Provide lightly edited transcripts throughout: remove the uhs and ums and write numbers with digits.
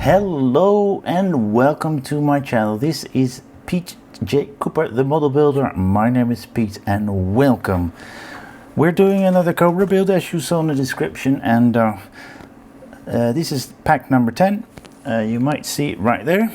Hello and welcome to my channel. This is Pete J. Cooper, the model builder. My name is Pete and welcome. We're doing another Cobra build as you saw in the description, and this is pack number 10. You might see it right there.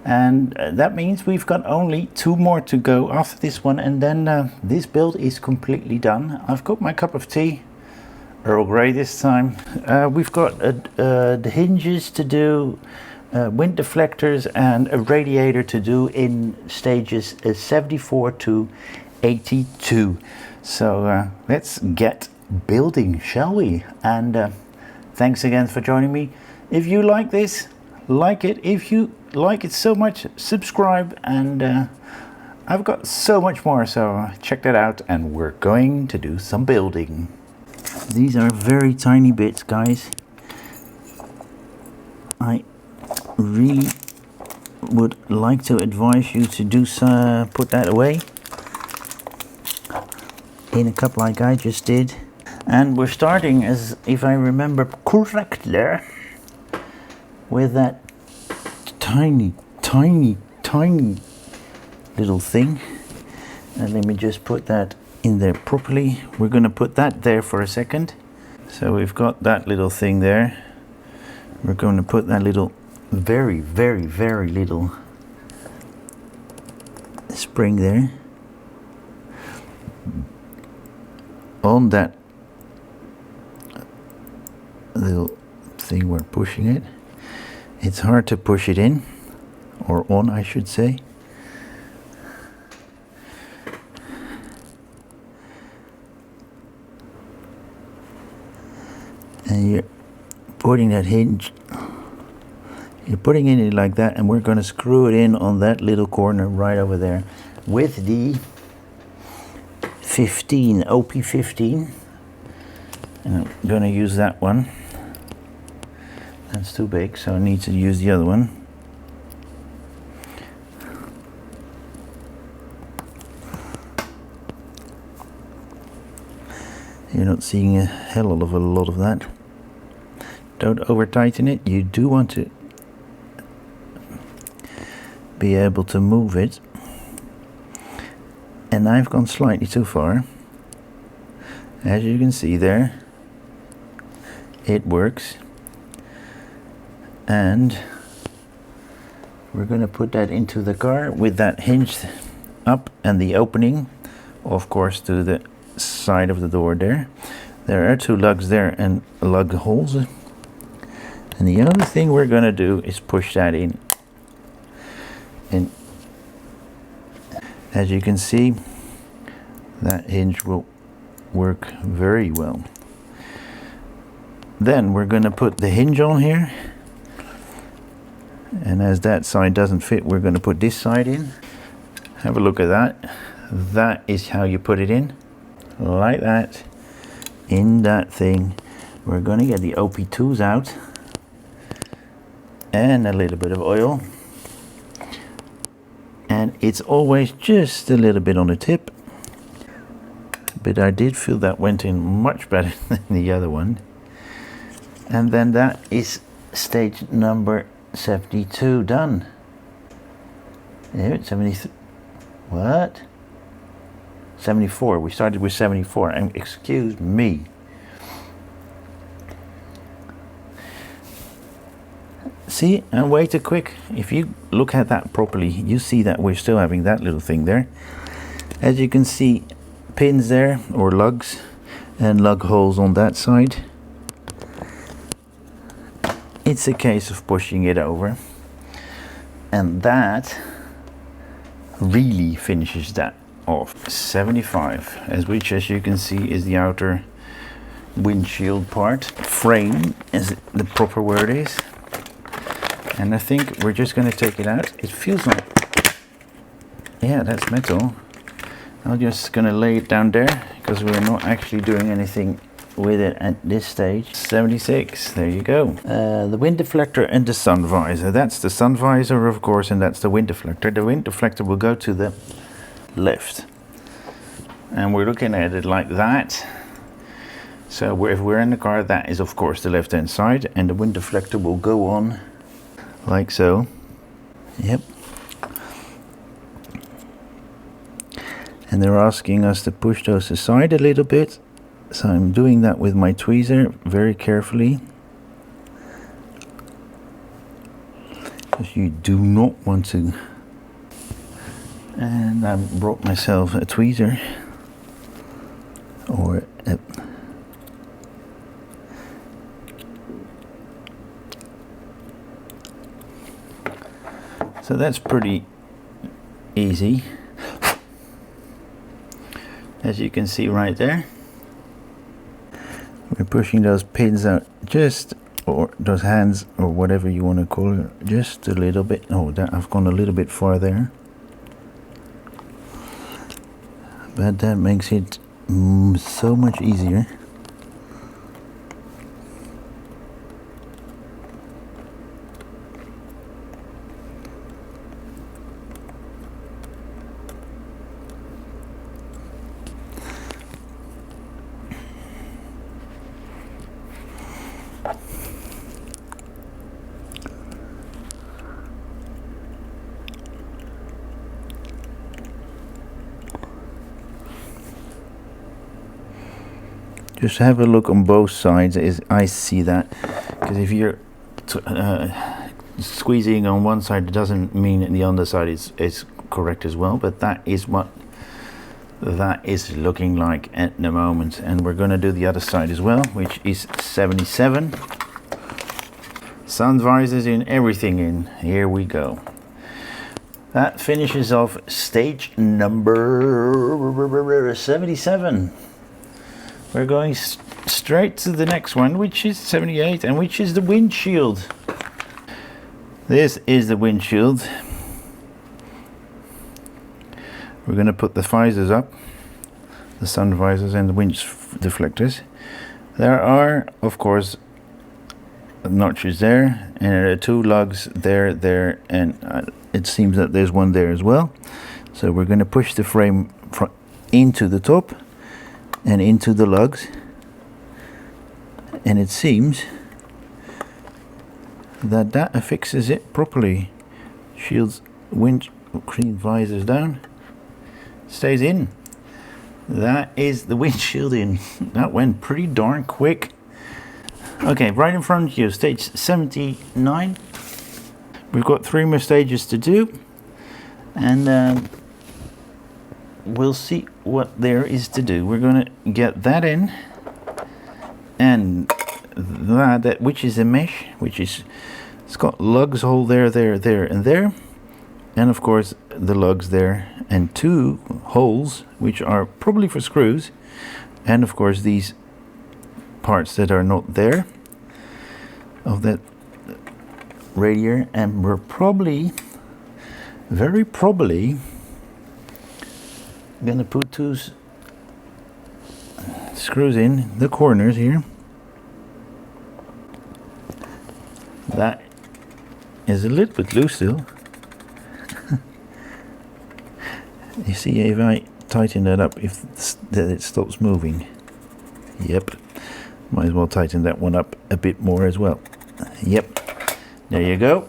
And that means we've got only 2 more to go after this one, and then this build is completely done. I've got my cup of tea, Earl Grey this time. We've got the hinges to do, wind deflectors and a radiator to do in stages 74 to 82. So let's get building, shall we? And thanks again for joining me. If you like this, like it. If you like it so much, subscribe, and I've got so much more, so check that out, and we're going to do some building. These are very tiny bits, guys. I really would like to advise you to do put that away in a cup like I just did. And we're starting, as if I remember correctly, with that tiny little thing. And let me just put that in there properly. We're going to put that there for a second. So we've got that little thing there. We're going to put that little very little spring there on that little thing we're pushing it. It's hard to push it in, or on I should say. And you're putting that hinge, you're putting it in like that, and we're going to screw it in on that little corner right over there with the 15 OP15, and I'm going to use that one. That's too big, so I need to use the other one. You're not seeing a hell of a lot of that. Don't over tighten it. You do want to be able to move it. And I've gone slightly too far. As you can see there, it works. And we're going to put that into the car with that hinge up and the opening, of course, to the side of the door there. There are 2 lugs there and lug holes. And the other thing we're going to do is push that in. And as you can see, that hinge will work very well. Then we're going to put the hinge on here. And as that side doesn't fit, we're going to put this side in. Have a look at that. That is how you put it in. Like that. In that thing. We're going to get the OP2s out. And a little bit of oil. And it's always just a little bit on the tip. But I did feel that went in much better than the other one. And then that is stage number 72 done. There, 73. What? 74. We started with 74. And excuse me. See, and way too quick. If you look at that properly, you see that we're still having that little thing there. As you can see, pins there, or lugs, and lug holes on that side. It's a case of pushing it over, and that really finishes that off. 75, which as you can see is the outer windshield part. Frame is the proper word is. And I think we're just going to take it out. It feels like, yeah, that's metal. I'm just going to lay it down there because we're not actually doing anything with it at this stage. 76, there you go. The wind deflector and the sun visor. That's the sun visor, of course, and that's the wind deflector. The wind deflector will go to the left. And we're looking at it like that. So if we're in the car, that is of course the left hand side, and the wind deflector will go on like so. Yep. And they're asking us to push those aside a little bit, so I'm doing that with my tweezer very carefully, because you do not want to. And I brought myself a tweezer, or a so that's pretty easy, as you can see right there. We're pushing those pins out just, or those hands, or whatever you want to call it, just a little bit. Oh, that I've gone a little bit far there, but that makes it so much easier. Just have a look on both sides. I see that, because if you're squeezing on one side, it doesn't mean the other side is correct as well. But that is what that is looking like at the moment. And we're going to do the other side as well, which is 77. Sun visors in, everything in. Here we go. That finishes off stage number 77. We're going straight to the next one, which is 78, and which is the windshield. This is the windshield. We're going to put the visors up, the sun visors and the wind deflectors. There are, of course, notches there, and there are two lugs there, and it seems that there's one there as well. So we're going to push the frame into the top and into the lugs, and it seems that that affixes it properly. Shields, windscreen visors down, stays in. That is the windshield in. That went pretty darn quick. Okay, right in front of you, stage 79. We've got 3 more stages to do, and we'll see what there is to do. We're going to get that in, and that which is a mesh, which is, it's got lugs hole there, and there, and of course the lugs there, and 2 holes which are probably for screws, and of course these parts that are not there of that radiator, and we're probably, very probably, gonna put 2 screws in the corners here. That is a little bit loose still. You see, if I tighten that up, if that it stops moving. Yep, might as well tighten that one up a bit more as well. Yep, there you go.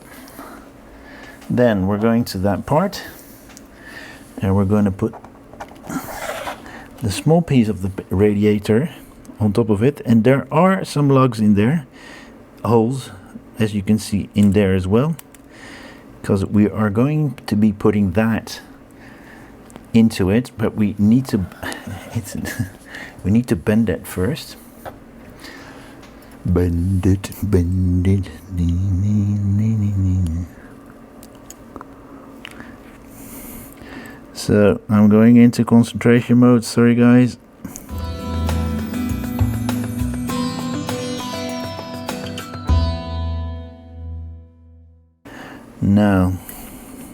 Then we're going to that part, and we're going to put the small piece of the radiator on top of it, and there are some lugs in there, holes, as you can see in there as well, because we are going to be putting that into it, but we need to we need to bend that first. Bend it. So I'm going into concentration mode, sorry guys. Now,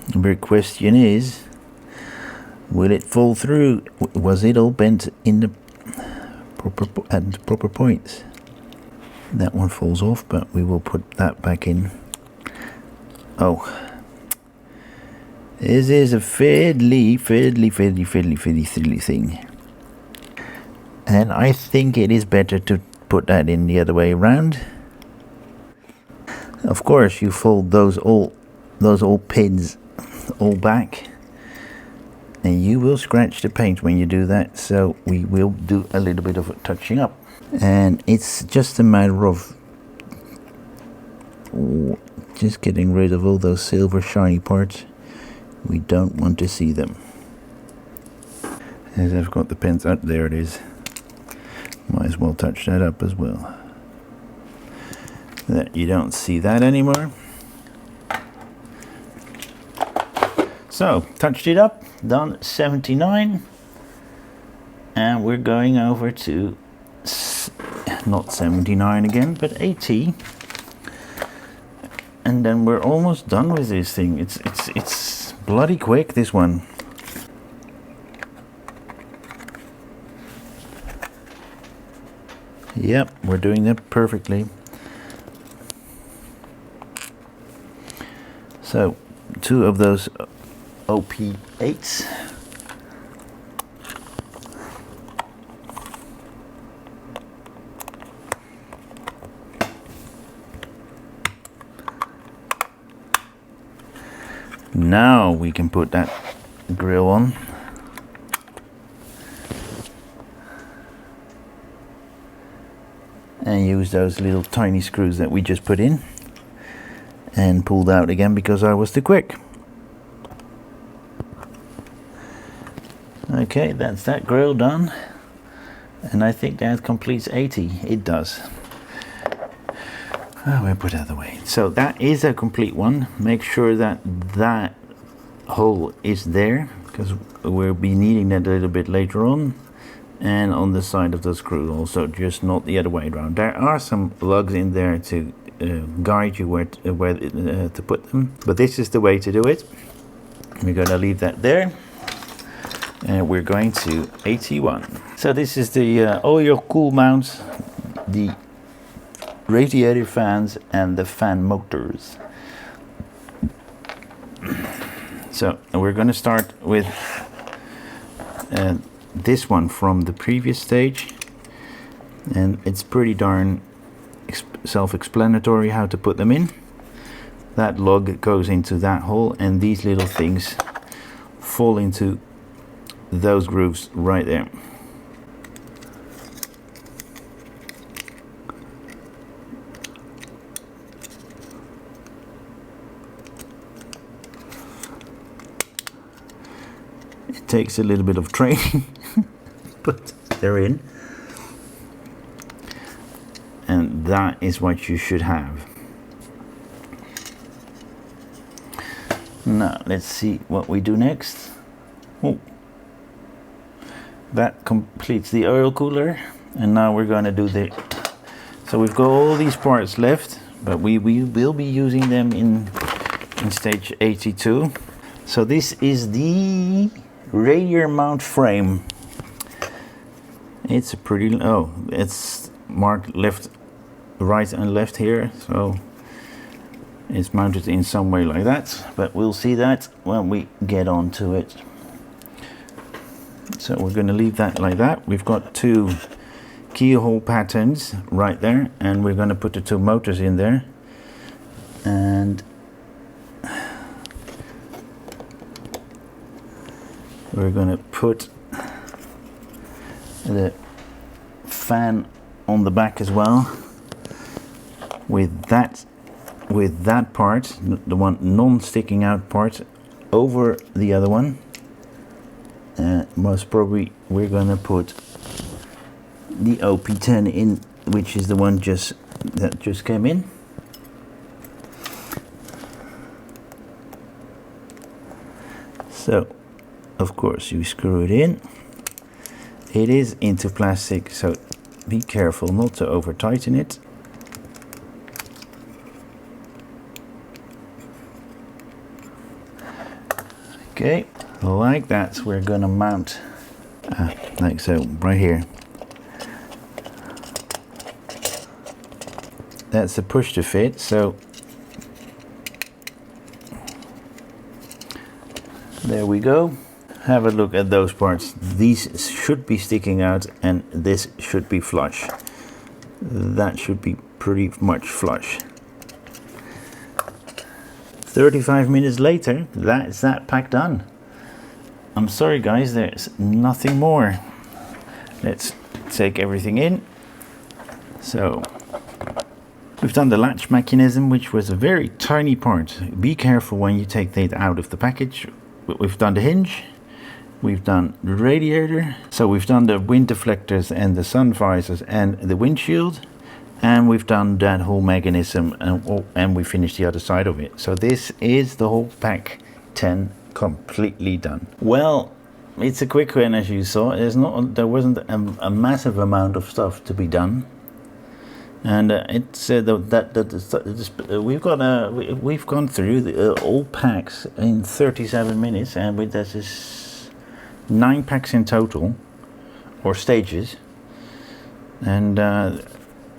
the big question is, will it fall through? Was it all bent in the proper points? That one falls off, but we will put that back in. Oh, this is a fiddly thing, and I think it is better to put that in the other way around. Of course, you fold those old pins all back, and you will scratch the paint when you do that, so we will do a little bit of touching up. And it's just a matter of just getting rid of all those silver shiny parts. We don't want to see them. As I've got the pins out, there it is. Might as well touch that up as well. That you don't see that anymore. So, touched it up, done 79. And we're going over to not 79 again, but 80. And then we're almost done with this thing. It's bloody quick, this one. Yep, we're doing that perfectly. So, 2 of those OP8s. Now we can put that grill on. And use those little tiny screws that we just put in and pulled out again because I was too quick. Okay, that's that grill done, and I think that completes 80. It does. We'll put it out of the way. So that is a complete one. Make sure that that hole is there, because we'll be needing that a little bit later on. And on the side of the screw also, just not the other way around. There are some lugs in there to guide you where to put them, but this is the way to do it. We're going to leave that there, and we're going to 81. So this is the all your cool mounts, the radiator fans and the fan motors. So we're going to start with this one from the previous stage, and it's pretty darn self-explanatory how to put them in. That lug goes into that hole, and these little things fall into those grooves right there. It takes a little bit of training, but they're in. And that is what you should have. Now let's see what we do next. Oh, that completes the oil cooler, and now we're going to do the. So we've got all these parts left, but we will be using them in stage 82. So this is the radiator mount frame. It's a pretty, it's marked left, right and left here, so it's mounted in some way like that, but we'll see that when we get on to it. So we're going to leave that like that. We've got 2 keyhole patterns right there, and we're going to put the 2 motors in there, and we're going to put the fan on the back as well with that part, the one non-sticking out part, over the other one. Most probably we're going to put the OP10 in, which is the one that just came in. So of course you screw it in. It is into plastic, so be careful not to over tighten it. Okay, like that. We're gonna mount like so right here. That's a push to fit, so there we go. Have a look at those parts. These should be sticking out, and this should be flush. That should be pretty much flush. 35 minutes later, that's that pack done. I'm sorry guys, there's nothing more. Let's take everything in. So we've done the latch mechanism, which was a very tiny part. Be careful when you take that out of the package. We've done the hinge, we've done the radiator, so we've done the wind deflectors and the sun visors and the windshield, and we've done that whole mechanism, and we finished the other side of it. So this is the whole pack 10 completely done. Well, it's a quick one, as you saw. There wasn't a massive amount of stuff to be done, and it's we've gone through all packs in 37 minutes, and this is 9 packs in total, or stages, and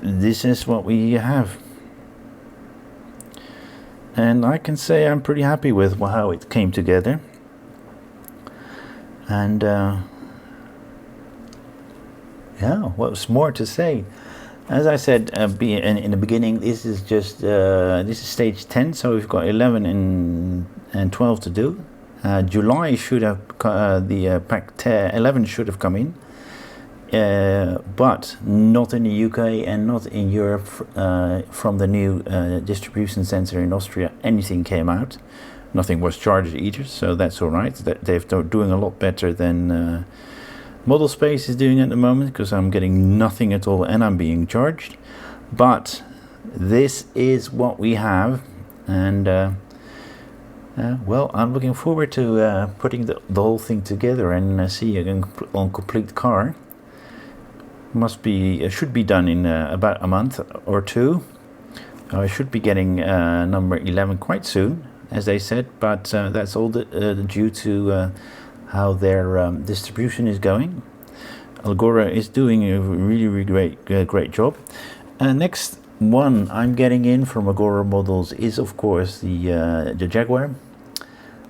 this is what we have. And I can say I'm pretty happy with how it came together. And yeah, what's more to say? As I said in the beginning, this is just this is stage 10, so we've got 11 and 12 to do. July should have the pack 11 should have come in, but not in the UK and not in Europe. From the new distribution center in Austria, anything came out. Nothing was charged either, so that's all right. They're doing a lot better than Model Space is doing at the moment, because I'm getting nothing at all and I'm being charged. But this is what we have, and well, I'm looking forward to putting the whole thing together and see it on complete car. Should be done in about a month or two. I should be getting number 11 quite soon, as they said, but that's all due to how their distribution is going. Agora is doing a really great job. Next one I'm getting in from Agora models is, of course, the Jaguar.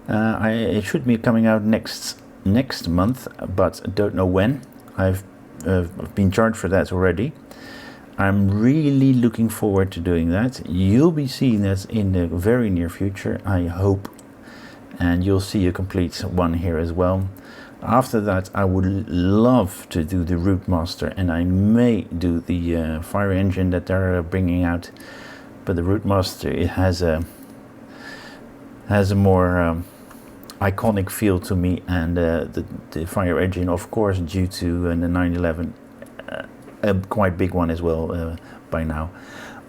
It should be coming out next month, but I don't know when. I've been charged for that already. I'm really looking forward to doing that. You'll be seeing that in the very near future, I hope, and you'll see a complete one here as well. After that, I would love to do the Routemaster, and I may do the fire engine that they're bringing out, but the Routemaster, it has a more iconic feel to me, and the fire engine, of course, due to the 911, a quite big one as well by now.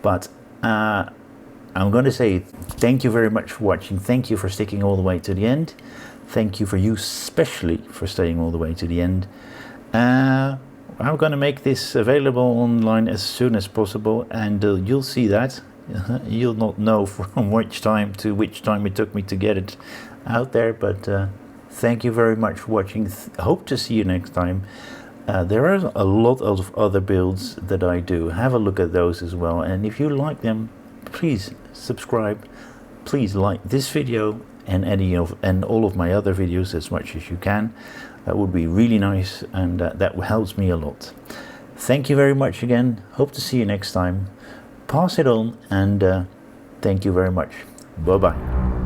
But I'm going to say thank you very much for watching. Thank you for sticking all the way to the end. Thank you for you especially for staying all the way to the end. I'm going to make this available online as soon as possible, and you'll see that. You'll not know from which time to which time it took me to get it out there, but thank you very much for watching. Hope to see you next time. There are a lot of other builds that I do. Have a look at those as well, and if you like them, please subscribe. Please like this video and all of my other videos as much as you can. That would be really nice, and that helps me a lot. Thank you very much again. Hope to see you next time. Pass it on, and thank you very much. Bye bye.